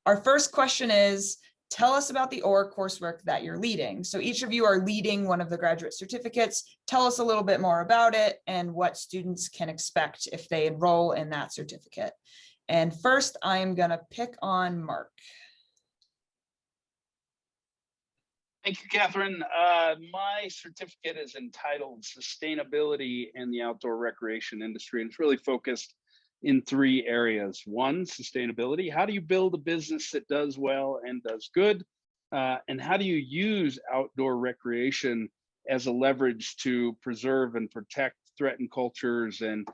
Our first question is, tell us about the OR coursework that you're leading. So each of you are leading one of the graduate certificates. Tell us a little bit more about it and what students can expect if they enroll in that certificate. And first, I'm going to pick on Mark. Thank you, Catherine. My certificate is entitled Sustainability in the Outdoor Recreation Industry, and it's really focused in 3 areas. 1, sustainability. How do you build a business that does well and does good? And how do you use outdoor recreation as a leverage to preserve and protect threatened cultures and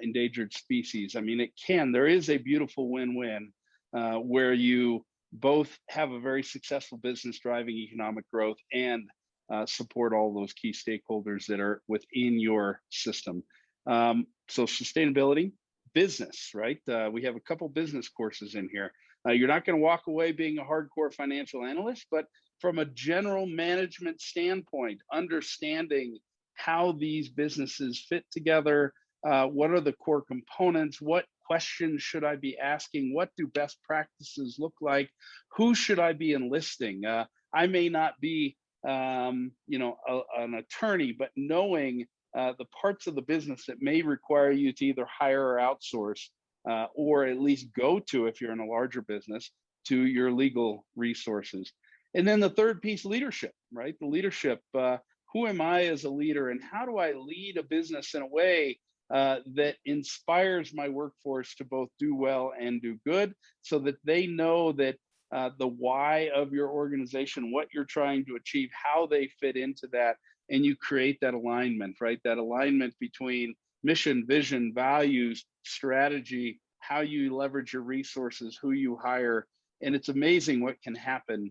endangered species? I mean, there is a beautiful win-win where you both have a very successful business driving economic growth and support all those key stakeholders that are within your system. So sustainability, business, right? We have a couple business courses in here. You're not going to walk away being a hardcore financial analyst, but from a general management standpoint, understanding how these businesses fit together, what are the core components, what questions should I be asking, what do best practices look like, who should I be enlisting? I may not be an attorney, but knowing the parts of the business that may require you to either hire or outsource, or at least go to, if you're in a larger business, to your legal resources. And then the third piece, leadership, right? The leadership, who am I as a leader, and how do I lead a business in a way that inspires my workforce to both do well and do good, so that they know that the why of your organization, what you're trying to achieve, how they fit into that, and you create that alignment, right? That alignment between mission, vision, values, strategy, how you leverage your resources, who you hire. And it's amazing what can happen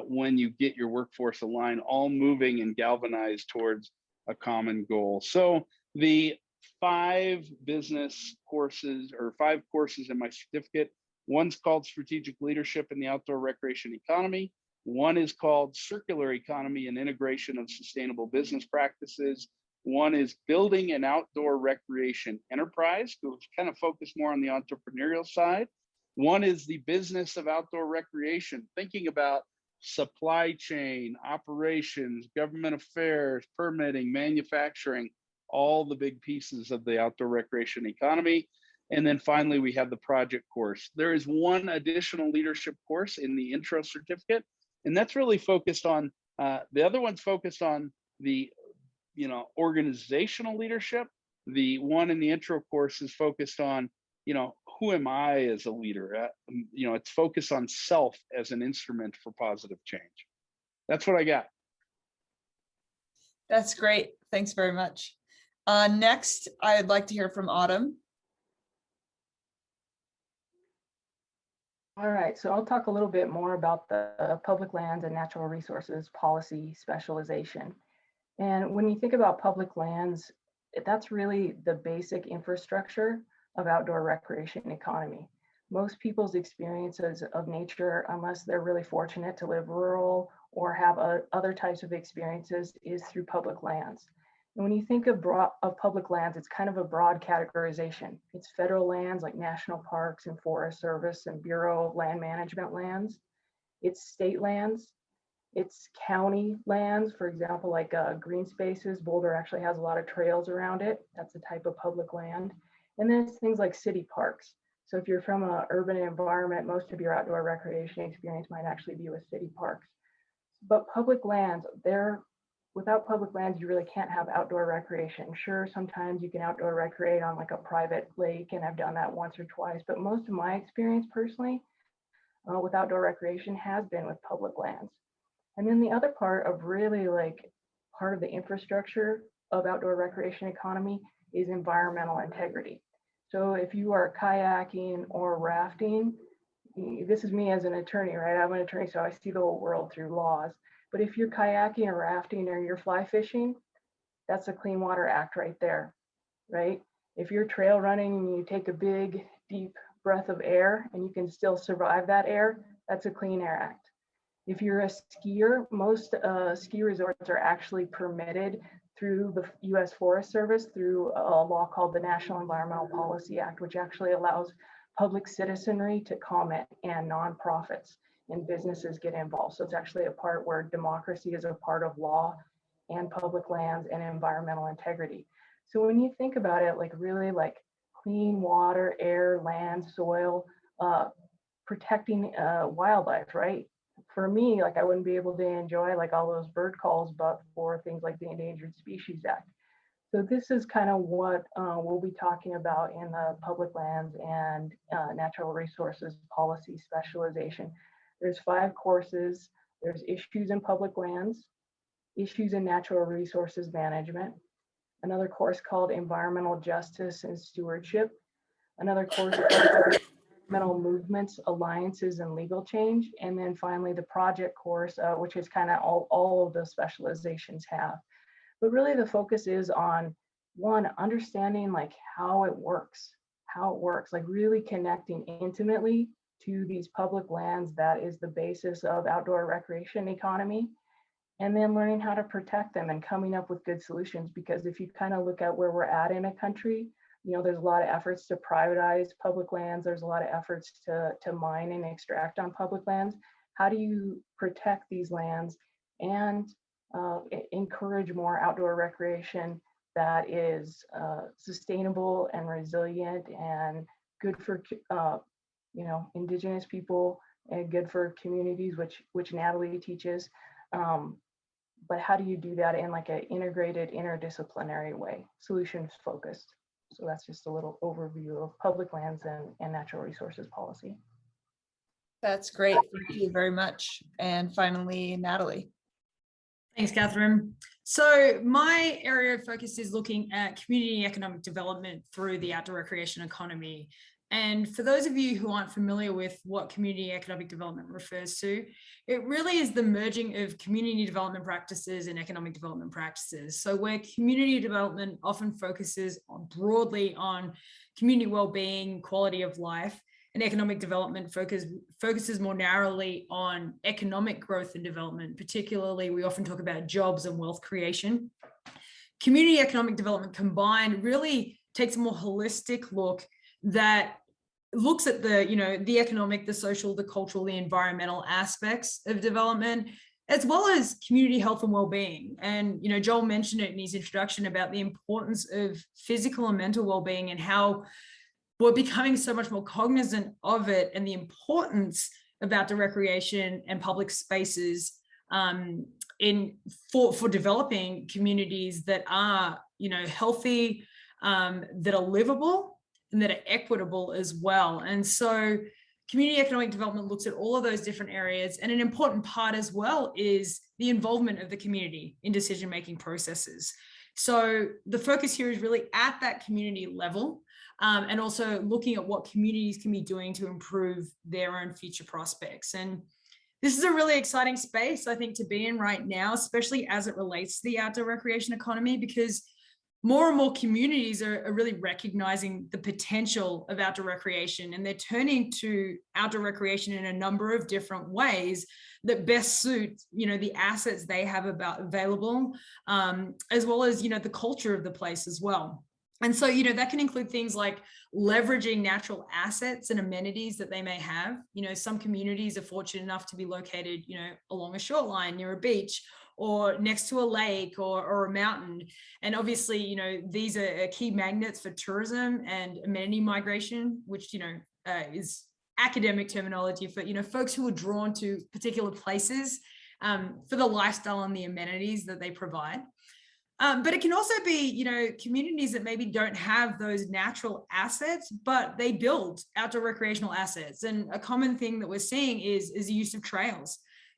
when you get your workforce aligned, all moving and galvanized towards a common goal. So the 5 business courses, or 5 courses in my certificate, one's called Strategic Leadership in the Outdoor Recreation Economy. One is called Circular Economy and Integration of Sustainable Business Practices. One is Building an Outdoor Recreation Enterprise, which kind of focus more on the entrepreneurial side. One is the Business of Outdoor Recreation, thinking about supply chain, operations, government affairs, permitting, manufacturing, all the big pieces of the outdoor recreation economy. And then finally, we have the project course. There is one additional leadership course in the intro certificate, and that's really focused on, the other one's focused on the organizational leadership. The one in the intro course is focused on, who am I as a leader? It's focused on self as an instrument for positive change. That's what I got. That's great. Thanks very much. Next, I'd like to hear from Autumn. All right, so I'll talk a little bit more about the public lands and natural resources policy specialization. And when you think about public lands, that's really the basic infrastructure of outdoor recreation economy. Most people's experiences of nature, unless they're really fortunate to live rural or have other types of experiences, is through public lands. And when you think of public lands, it's kind of a broad categorization. It's federal lands like national parks and Forest Service and Bureau of Land Management lands. It's state lands. It's county lands, for example, like green spaces. Boulder actually has a lot of trails around it. That's a type of public land. And then it's things like city parks. So if you're from an urban environment, most of your outdoor recreation experience might actually be with city parks. But public lands, without public lands, you really can't have outdoor recreation. Sure, sometimes you can outdoor recreate on like a private lake, and I've done that once or twice, but most of my experience personally with outdoor recreation has been with public lands. And then the other part of really part of the infrastructure of outdoor recreation economy is environmental integrity. So if you are kayaking or rafting, this is me as an attorney, right? I'm an attorney, so I see the whole world through laws. But if you're kayaking or rafting or you're fly fishing, that's a Clean Water Act right there, right? If you're trail running and you take a big, deep breath of air and you can still survive that air, that's a Clean Air Act. If you're a skier, most ski resorts are actually permitted through the U.S. Forest Service through a law called the National Environmental Policy Act, which actually allows public citizenry to comment, and nonprofits and businesses get involved. So it's actually a part where democracy is a part of law and public lands and environmental integrity. So when you think about it, like really like clean water, air, land, soil, protecting wildlife, right? For me, like I wouldn't be able to enjoy like all those bird calls, but for things like the Endangered Species Act. So this is kind of what we'll be talking about in the public lands and natural resources policy specialization. There's 5 courses. There's issues in public lands, issues in natural resources management, another course called environmental justice and stewardship, another course called environmental movements, alliances, and legal change, and then finally the project course, which is kind of all of the specializations have. But really the focus is on, one, understanding like how it works, like really connecting intimately to these public lands that is the basis of outdoor recreation economy, and then learning how to protect them and coming up with good solutions. Because if you kind of look at where we're at in a country, you know, there's a lot of efforts to privatize public lands. There's a lot of efforts to mine and extract on public lands. How do you protect these lands and encourage more outdoor recreation that is sustainable and resilient and good for you know, Indigenous people and good for communities, which Natalie teaches. But how do you do that in like an integrated, interdisciplinary way, solutions focused? So that's just a little overview of public lands and natural resources policy. That's great. Thank you very much. And finally, Natalie. Thanks, Catherine. So my area of focus is looking at community economic development through the outdoor recreation economy. And for those of you who aren't familiar with what community economic development refers to, it really is the merging of community development practices and economic development practices. So where community development often focuses broadly on community well-being, quality of life, and economic development focuses more narrowly on economic growth and development. Particularly, we often talk about jobs and wealth creation. Community economic development combined really takes a more holistic look that looks at the, you know, the economic, the social, the cultural, the environmental aspects of development, as well as community health and well-being. And, you know, Joel mentioned it in his introduction about the importance of physical and mental well-being and how we're becoming so much more cognizant of it and the importance of outdoor recreation and public spaces for developing communities that are, you know, healthy, that are livable, and that are equitable as well. And so community economic development looks at all of those different areas. And an important part as well is the involvement of the community in decision-making processes. So the focus here is really at that community level, and also looking at what communities can be doing to improve their own future prospects. And this is a really exciting space, I think, to be in right now, especially as it relates to the outdoor recreation economy, because more and more communities are really recognizing the potential of outdoor recreation, and they're turning to outdoor recreation in a number of different ways that best suit, you know, the assets they have available, as well as, you know, the culture of the place as well. And so, you know, that can include things like leveraging natural assets and amenities that they may have. You know, some communities are fortunate enough to be located, you know, along a shoreline near a beach, or next to a lake or a mountain. And obviously, you know, these are key magnets for tourism and amenity migration, which, you know, is academic terminology for, you know, folks who are drawn to particular places for the lifestyle and the amenities that they provide. But it can also be, you know, communities that maybe don't have those natural assets, but they build outdoor recreational assets. And a common thing that we're seeing is the use of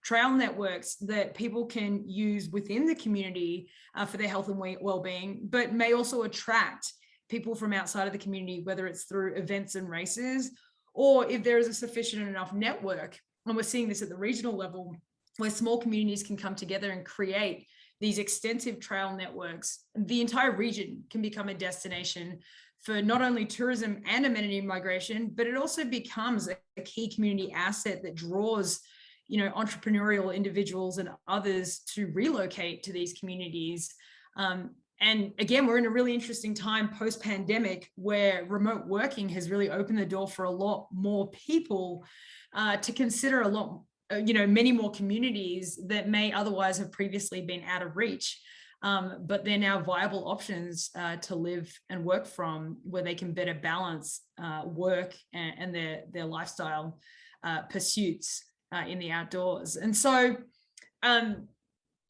trail networks that people can use within the community for their health and well-being, but may also attract people from outside of the community, whether it's through events and races, or if there is a sufficient enough network. And we're seeing this at the regional level, where small communities can come together and create these extensive trail networks. The entire region can become a destination for not only tourism and amenity migration, but it also becomes a key community asset that draws, you know, entrepreneurial individuals and others to relocate to these communities. And again, we're in a really interesting time post-pandemic where remote working has really opened the door for a lot more people to consider a lot, many more communities that may otherwise have previously been out of reach. But they're now viable options to live and work from, where they can better balance work and their lifestyle pursuits in the outdoors. And so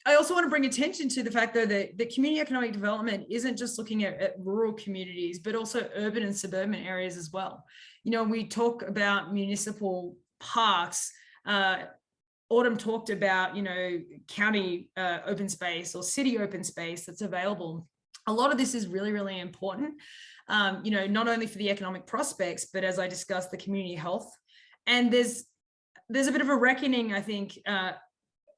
I also want to bring attention to the fact, though, that the community economic development isn't just looking at rural communities, but also urban and suburban areas as well. We talk about municipal parks. Autumn talked about, county open space or city open space that's available. A lot of this is really, really important, not only for the economic prospects, but as I discussed, the community health. And there's a bit of a reckoning, I think,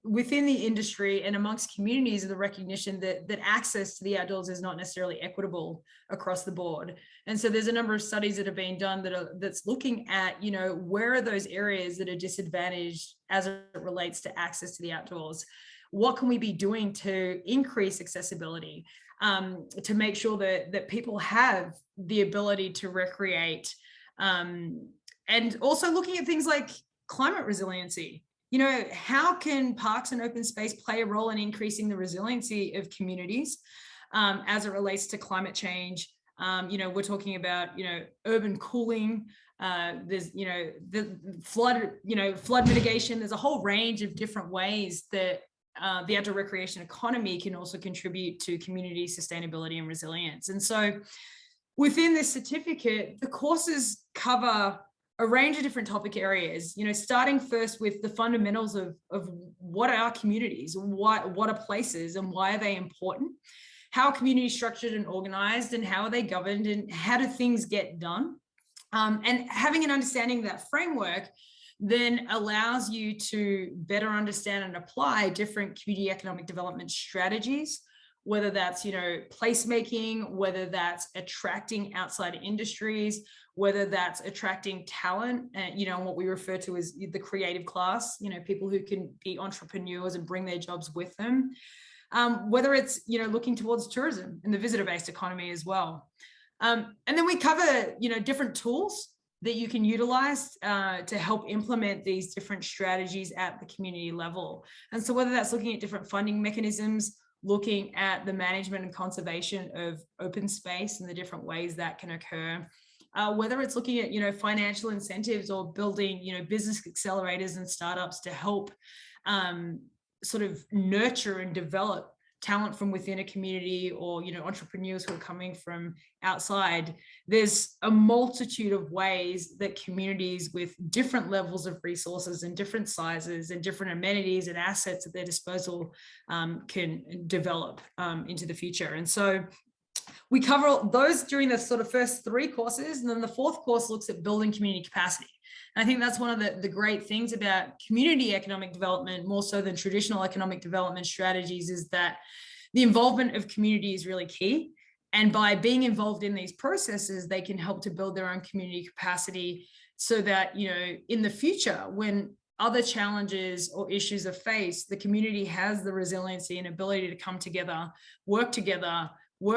within the industry and amongst communities, of the recognition that access to the outdoors is not necessarily equitable across the board. And so there's a number of studies that have been done that's looking at, where are those areas that are disadvantaged as it relates to access to the outdoors? What can we be doing to increase accessibility, to make sure that people have the ability to recreate, and also looking at things like climate resiliency. How can parks and open space play a role in increasing the resiliency of communities as it relates to climate change? We're talking about, urban cooling. There's, the flood mitigation. There's a whole range of different ways that the outdoor recreation economy can also contribute to community sustainability and resilience. And so within this certificate, the courses cover a range of different topic areas, starting first with the fundamentals of what are communities, what are places, and why are they important? How are communities structured and organized, and how are they governed, and how do things get done? And having an understanding of that framework then allows you to better understand and apply different community economic development strategies, whether that's, placemaking, whether that's attracting outside industries, whether that's attracting talent, and what we refer to as the creative class, people who can be entrepreneurs and bring their jobs with them, whether it's looking towards tourism and the visitor-based economy as well. And then we cover different tools that you can utilize to help implement these different strategies at the community level. And so whether that's looking at different funding mechanisms, looking at the management and conservation of open space and the different ways that can occur, whether it's looking at financial incentives or building business accelerators and startups to help sort of nurture and develop talent from within a community, or entrepreneurs who are coming from outside. There's a multitude of ways that communities with different levels of resources and different sizes and different amenities and assets at their disposal can develop into the future. And so we cover those during the sort of first 3 courses, and then the 4th course looks at building community capacity. And I think that's one of the great things about community economic development, more so than traditional economic development strategies, is that the involvement of community is really key. And by being involved in these processes, they can help to build their own community capacity, so that, in the future, when other challenges or issues are faced, the community has the resiliency and ability to come together, work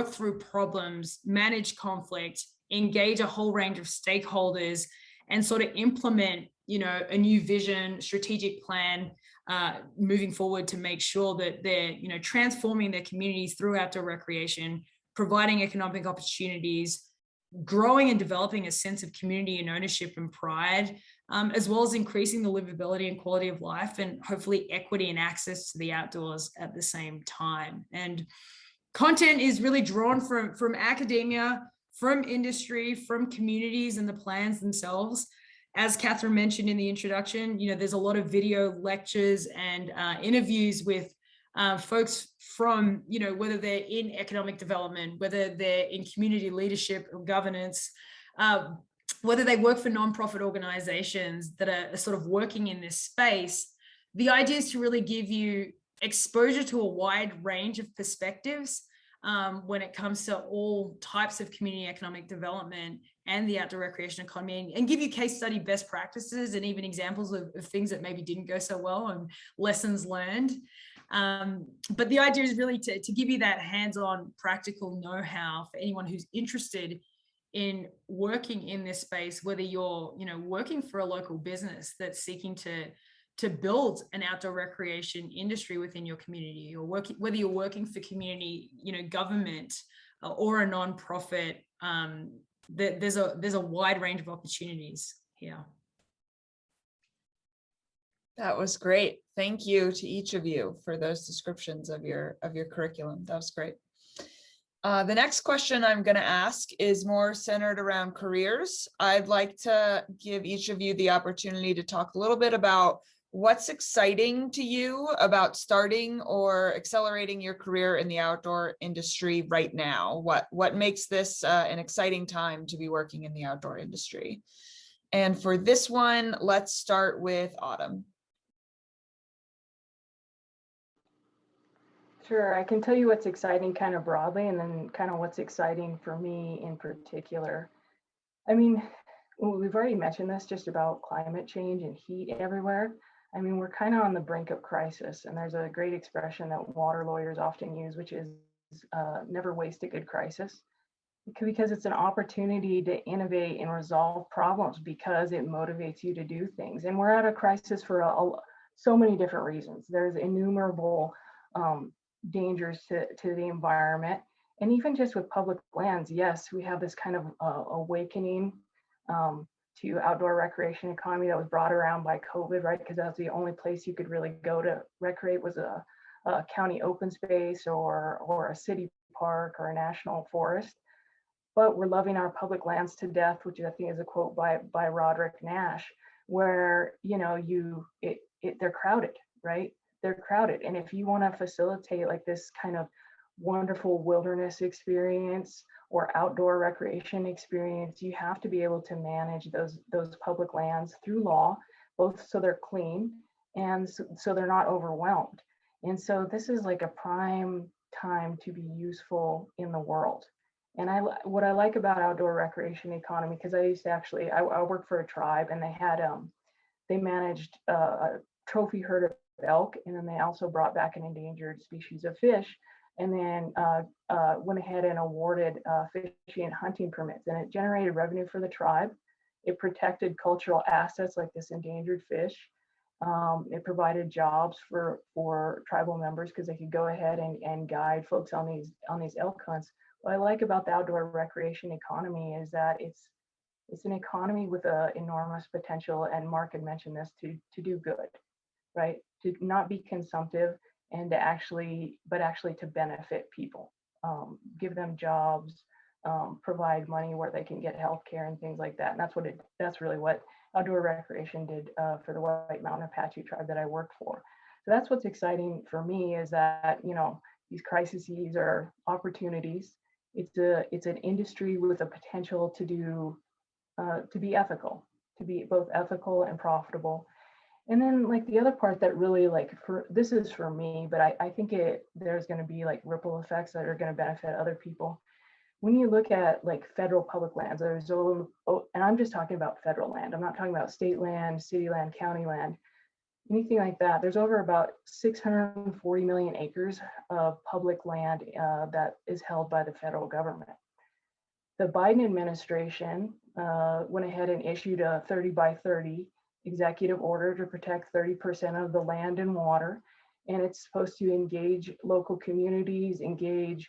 through problems, manage conflict, engage a whole range of stakeholders, and sort of implement, a new vision, strategic plan moving forward to make sure that they're, transforming their communities through outdoor recreation, providing economic opportunities, growing and developing a sense of community and ownership and pride, as well as increasing the livability and quality of life, and hopefully equity and access to the outdoors at the same time. And content is really drawn from academia, from industry, from communities and the plans themselves. As Catherine mentioned in the introduction, there's a lot of video lectures and interviews with folks from, whether they're in economic development, whether they're in community leadership or governance, whether they work for nonprofit organizations that are sort of working in this space. The idea is to really give you exposure to a wide range of perspectives when it comes to all types of community economic development and the outdoor recreation economy, and give you case study best practices and even examples of things that maybe didn't go so well and lessons learned. But the idea is really to give you that hands-on practical know-how for anyone who's interested in working in this space, whether you're, working for a local business that's seeking to build an outdoor recreation industry within your community, or whether you're working for community, government or a nonprofit. There's a wide range of opportunities here. That was great. Thank you to each of you for those descriptions of your curriculum. That was great. The next question I'm going to ask is more centered around careers. I'd like to give each of you the opportunity to talk a little bit about what's exciting to you about starting or accelerating your career in the outdoor industry right now. What makes this an exciting time to be working in the outdoor industry? And for this one, let's start with Autumn. Sure, I can tell you what's exciting kind of broadly, and then kind of what's exciting for me in particular. I mean, we've already mentioned this just about climate change and heat everywhere. I mean, we're kind of on the brink of crisis, and there's a great expression that water lawyers often use, which is never waste a good crisis, because it's an opportunity to innovate and resolve problems because it motivates you to do things. And we're at a crisis for so many different reasons. There's innumerable dangers to the environment. And even just with public lands, yes, we have this kind of awakening to outdoor recreation economy that was brought around by COVID, right? Because that's the only place you could really go to recreate was a county open space or a city park or a national forest. But we're loving our public lands to death, which I think is a quote by Roderick Nash, where they're crowded, right? They're crowded. And if you want to facilitate like this kind of wonderful wilderness experience or outdoor recreation experience, you have to be able to manage those public lands through law, both so they're clean and so they're not overwhelmed. And so this is like a prime time to be useful in the world. And what I like about outdoor recreation economy, because I used to actually, I worked for a tribe, and they managed a trophy herd of elk, and then they also brought back an endangered species of fish, and then went ahead and awarded fishing and hunting permits, and it generated revenue for the tribe. It protected cultural assets like this endangered fish. It provided jobs for tribal members because they could go ahead and guide folks on these elk hunts. What I like about the outdoor recreation economy is that it's an economy with enormous potential, and Mark had mentioned this, to do good, right? To not be consumptive, and to actually to benefit people, give them jobs, provide money where they can get health care and things like that. And that's really what outdoor recreation did for the White Mountain Apache tribe that I work for. So that's what's exciting for me, is that, these crises are opportunities. It's an industry with a potential to be ethical, to be both ethical and profitable. And then like the other part that really this is for me, but I think there's going to be like ripple effects that are going to benefit other people. When you look at like federal public lands, and I'm just talking about federal land. I'm not talking about state land, city land, county land, anything like that. There's over about 640 million acres of public land that is held by the federal government. The Biden administration went ahead and issued a 30 by 30 executive order to protect 30% of the land and water. And it's supposed to engage local communities, engage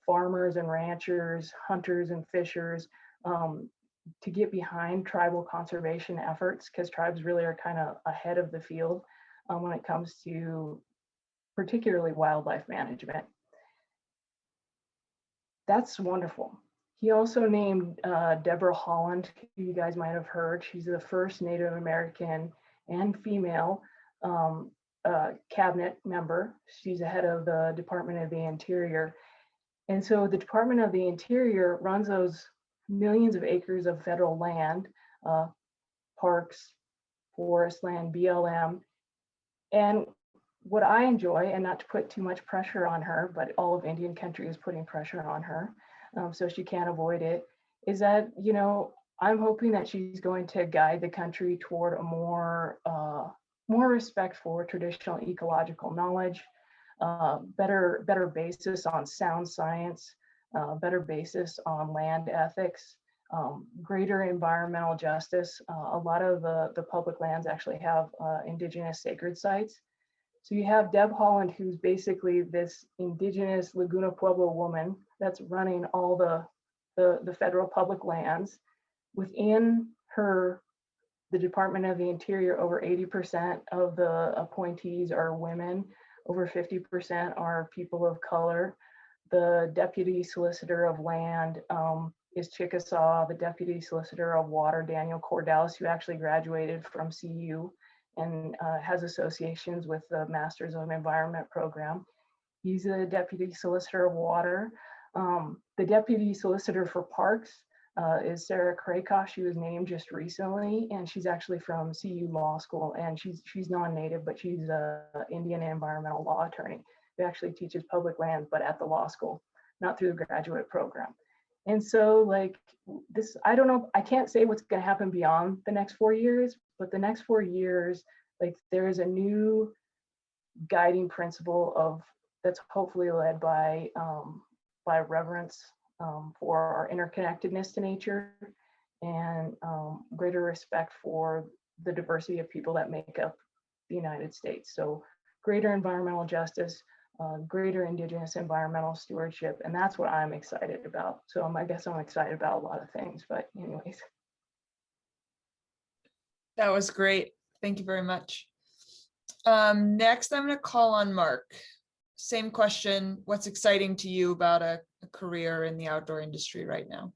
farmers and ranchers, hunters and fishers, to get behind tribal conservation efforts, because tribes really are kind of ahead of the field when it comes to particularly wildlife management. That's wonderful. He also named Deborah Holland, who you guys might have heard. She's the first Native American and female cabinet member. She's the head of the Department of the Interior. And so the Department of the Interior runs those millions of acres of federal land, parks, forest land, BLM. And what I enjoy, and not to put too much pressure on her, but all of Indian country is putting pressure on her, so she can't avoid it, is that, I'm hoping that she's going to guide the country toward a more more respect for traditional ecological knowledge, better basis on sound science, better basis on land ethics, greater environmental justice. A lot of the public lands actually have indigenous sacred sites. So you have Deb Holland, who's basically this indigenous Laguna Pueblo woman that's running all the federal public lands. Within the Department of the Interior, over 80% of the appointees are women, over 50% are people of color. The Deputy Solicitor of Land is Chickasaw. The Deputy Solicitor of Water, Daniel Cordellis, who actually graduated from CU and has associations with the Masters of Environment program. He's a Deputy Solicitor of Water. The Deputy Solicitor for Parks is Sarah Kraykoff. She was named just recently, and she's actually from CU Law School, and she's non-native, but she's an Indian environmental law attorney who actually teaches public lands, but at the law school, not through the graduate program. And so like this, I don't know, I can't say what's going to happen beyond the next 4 years, but the next 4 years, like there is a new guiding principle of that's hopefully led by reverence for our interconnectedness to nature and greater respect for the diversity of people that make up the United States. So greater environmental justice, greater indigenous environmental stewardship, and that's what I'm excited about. So I guess I'm excited about a lot of things, but anyways. That was great. Thank you very much. Next, I'm going to call on Mark. Same question. What's exciting to you about a career in the outdoor industry right now?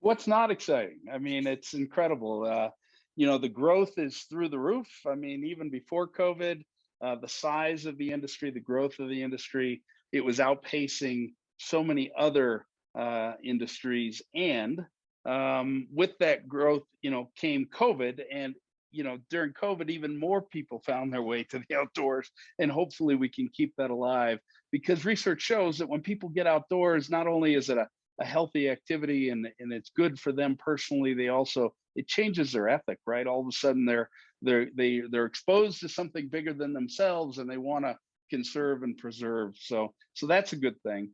What's not exciting? I mean, it's incredible. You know, the growth is through the roof. I mean, even before COVID, the size of the industry, the growth of the industry, it was outpacing so many other industries. And with that growth, you know, came COVID. And, you know, during COVID, even more people found their way to the outdoors. And hopefully we can keep that alive, because research shows that when people get outdoors, not only is it a healthy activity and it's good for them personally, it changes their ethic, right? All of a sudden they're exposed to something bigger than themselves, and they want to conserve and preserve. So that's a good thing.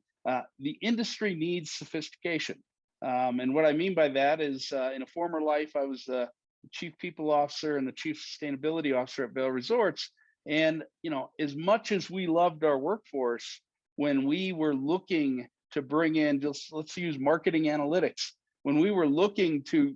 The industry needs sophistication. And what I mean by that is in a former life, I was the chief people officer and the chief sustainability officer at Vail Resorts. And, you know, as much as we loved our workforce, when we were looking to bring in, just let's use marketing analytics, when we were looking to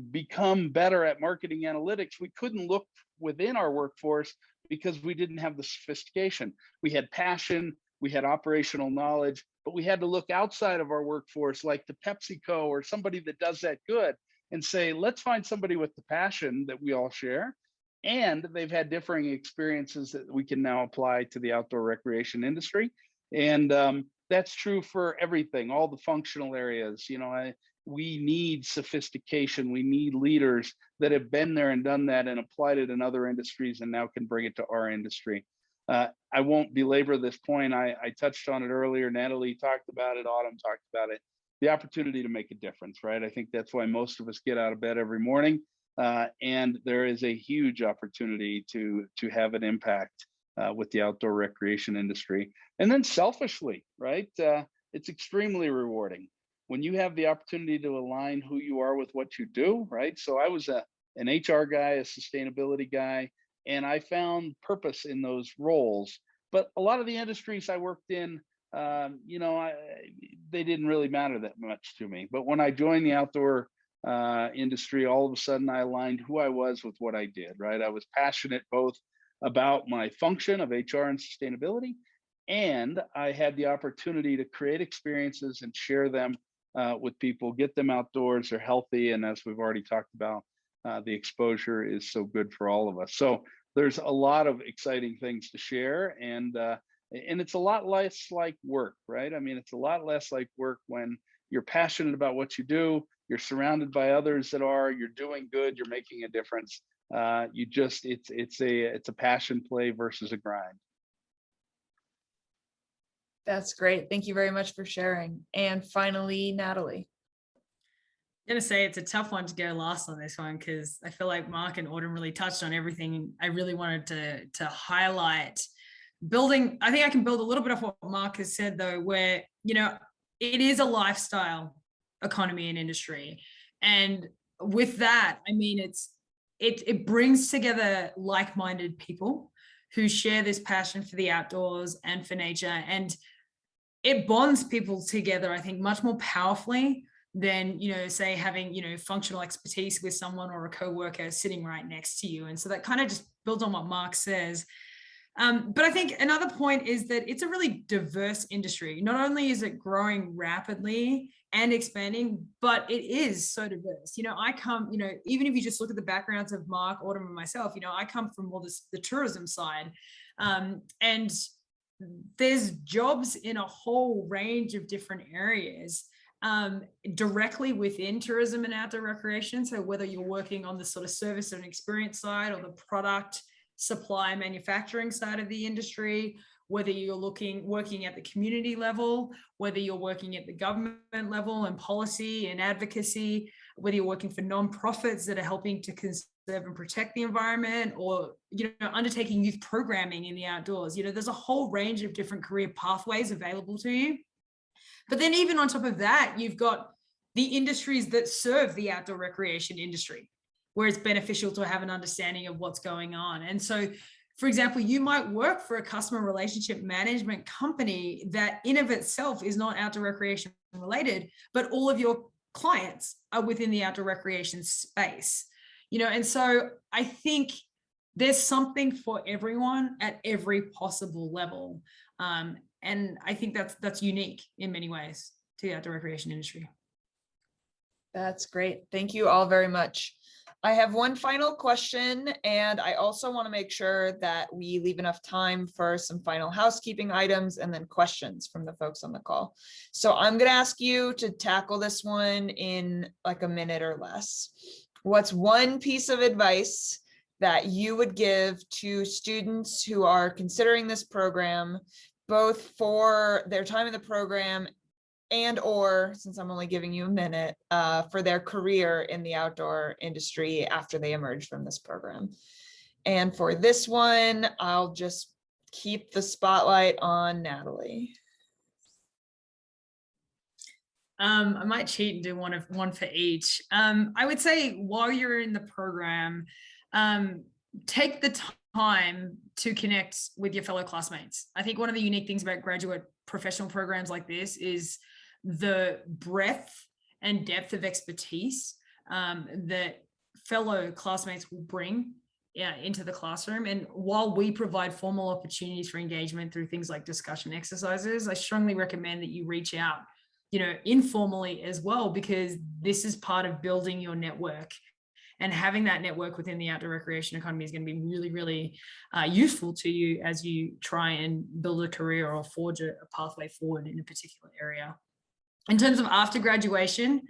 become better at marketing analytics, we couldn't look within our workforce because we didn't have the sophistication. We had passion, we had operational knowledge, but we had to look outside of our workforce, like the PepsiCo or somebody that does that good, and say, let's find somebody with the passion that we all share, and they've had differing experiences that we can now apply to the outdoor recreation industry. And that's true for everything, all the functional areas. You know, we need sophistication. We need leaders that have been there and done that and applied it in other industries and now can bring it to our industry. I won't belabor this point. I touched on it earlier. Natalie talked about it. Autumn talked about it. The opportunity to make a difference, right? I think that's why most of us get out of bed every morning. And there is a huge opportunity to have an impact with the outdoor recreation industry. And then selfishly, right? It's extremely rewarding when you have the opportunity to align who you are with what you do, right? So I was an HR guy, a sustainability guy, and I found purpose in those roles. But a lot of the industries I worked in, you know, they didn't really matter that much to me. But when I joined the outdoor industry, all of a sudden I aligned who I was with what I did, right? I was passionate both about my function of HR and sustainability, and I had the opportunity to create experiences and share them with people, get them outdoors, they're healthy. And as we've already talked about, the exposure is so good for all of us. So there's a lot of exciting things to share, and it's a lot less like work, right? I mean, it's a lot less like work when you're passionate about what you do, you're surrounded by others that are, you're doing good, you're making a difference. It's a passion play versus a grind. That's great. Thank you very much for sharing. And finally, Natalie. Gonna say it's a tough one to go last on this one because I feel like Mark and Autumn really touched on everything I really wanted to highlight. Building, I think I can build a little bit off what Mark has said though, where it is a lifestyle economy and industry, and with that, I mean it brings together like-minded people who share this passion for the outdoors and for nature, and it bonds people together, I think, much more powerfully than, say having, functional expertise with someone or a coworker sitting right next to you. And so that kind of just builds on what Mark says. But I think another point is that it's a really diverse industry. Not only is it growing rapidly and expanding, but it is so diverse. I come, even if you just look at the backgrounds of Mark, Autumn, and myself, I come from more the tourism side. And there's jobs in a whole range of different areas directly within tourism and outdoor recreation. So whether you're working on the sort of service and experience side or the product supply manufacturing side of the industry, whether you're working at the community level, whether you're working at the government level and policy and advocacy, whether you're working for nonprofits that are helping to conserve and protect the environment, or undertaking youth programming in the outdoors. There's a whole range of different career pathways available to you. But then even on top of that, you've got the industries that serve the outdoor recreation industry, where it's beneficial to have an understanding of what's going on. And so, for example, you might work for a customer relationship management company that in of itself is not outdoor recreation related, but all of your clients are within the outdoor recreation space. And so I think there's something for everyone at every possible level. And I think that's unique in many ways to the outdoor recreation industry. That's great. Thank you all very much. I have one final question, and I also want to make sure that we leave enough time for some final housekeeping items and then questions from the folks on the call. So I'm going to ask you to tackle this one in like a minute or less. What's one piece of advice that you would give to students who are considering this program, both for their time in the program and or, since I'm only giving you a minute, for their career in the outdoor industry after they emerge from this program? And for this one, I'll just keep the spotlight on Natalie. I might cheat and do one for each. I would say while you're in the program, take the time to connect with your fellow classmates. I think one of the unique things about graduate professional programs like this is the breadth and depth of expertise that fellow classmates will bring into the classroom. And while we provide formal opportunities for engagement through things like discussion exercises, I strongly recommend that you reach out, informally as well, because this is part of building your network. And having that network within the outdoor recreation economy is going to be really, really useful to you as you try and build a career or forge a pathway forward in a particular area. In terms of after graduation,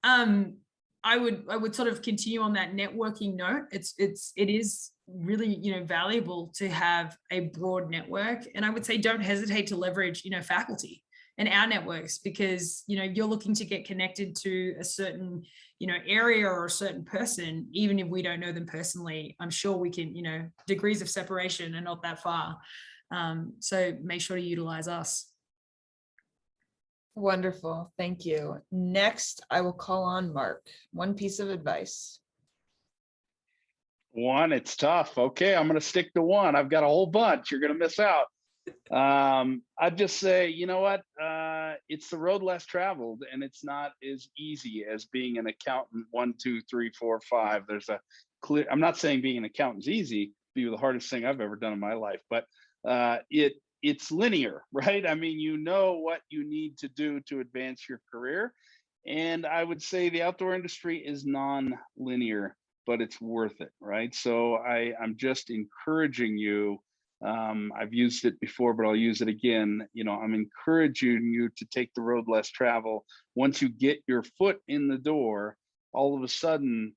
I would sort of continue on that networking note. It is really, valuable to have a broad network. And I would say don't hesitate to leverage, faculty and our networks, because, you're looking to get connected to a certain, area or a certain person, even if we don't know them personally. I'm sure we can, degrees of separation are not that far. So make sure to utilize us. Wonderful. Thank you. Next, I will call on Mark. One piece of advice. One, it's tough. Okay, I'm going to stick to one. I've got a whole bunch. You're going to miss out. I'd just say, you know what? It's the road less traveled, and it's not as easy as being an accountant 1, 2, 3, 4, 5. There's a clear, I'm not saying being an accountant is easy, be the hardest thing I've ever done in my life, but it's linear, right? I mean, you know what you need to do to advance your career. And I would say the outdoor industry is non-linear, but it's worth it, right? So I'm just encouraging you. I've used it before, but I'll use it again. I'm encouraging you to take the road less travel. Once you get your foot in the door, all of a sudden,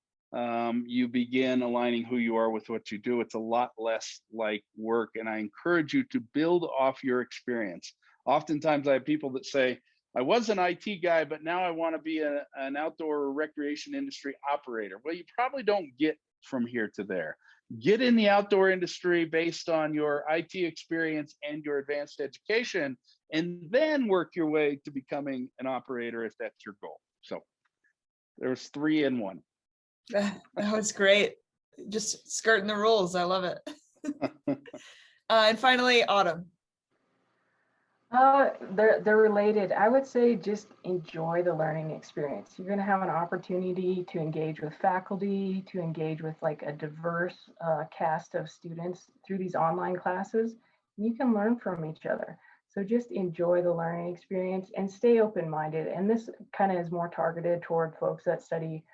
you begin aligning who you are with what you do. It's a lot less like work. And I encourage you to build off your experience. Oftentimes I have people that say, I was an IT guy, but now I want to be an outdoor recreation industry operator. Well, you probably don't get from here to there. Get in the outdoor industry based on your IT experience and your advanced education, and then work your way to becoming an operator if that's your goal. So there's 3 in 1. That was great. Just skirting the rules. I love it. And finally, Autumn. They're related. I would say just enjoy the learning experience. You're going to have an opportunity to engage with faculty, to engage with like a diverse cast of students through these online classes. You can learn from each other. So just enjoy the learning experience and stay open-minded. And this kind of is more targeted toward folks that study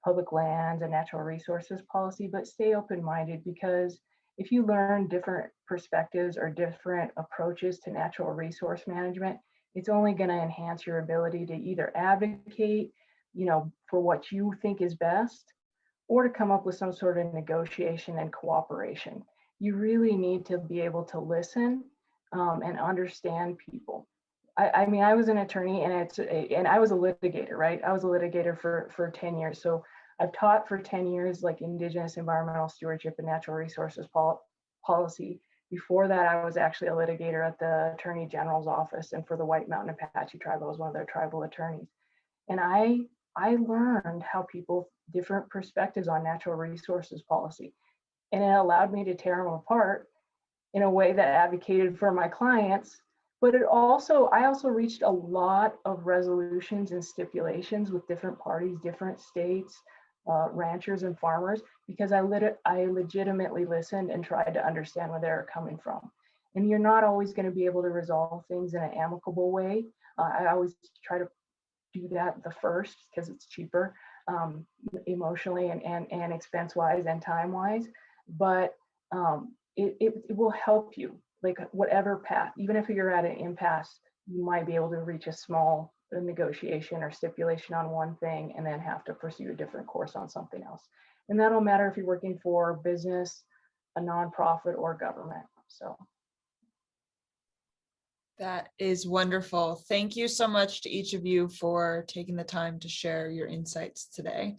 public lands and natural resources policy, but stay open-minded, because if you learn different perspectives or different approaches to natural resource management, it's only going to enhance your ability to either advocate, for what you think is best, or to come up with some sort of negotiation and cooperation. You really need to be able to listen and understand people. I mean, I was an attorney and I was a litigator, right? I was a litigator for 10 years. So I've taught for 10 years, like Indigenous environmental stewardship and natural resources policy. Before that, I was actually a litigator at the Attorney General's office, and for the White Mountain Apache tribe, I was one of their tribal attorneys. And I learned how different perspectives on natural resources policy. And it allowed me to tear them apart in a way that advocated for my clients. But I also reached a lot of resolutions and stipulations with different parties, different states, ranchers and farmers, because I legitimately listened and tried to understand where they're coming from. And you're not always going to be able to resolve things in an amicable way. I always try to do that the first, because it's cheaper emotionally and expense-wise and time-wise. But it will help you, like whatever path, even if you're at an impasse, you might be able to reach a small negotiation or stipulation on one thing and then have to pursue a different course on something else. And that'll matter if you're working for business, a nonprofit, or government. So That is wonderful. Thank you so much to each of you for taking the time to share your insights today.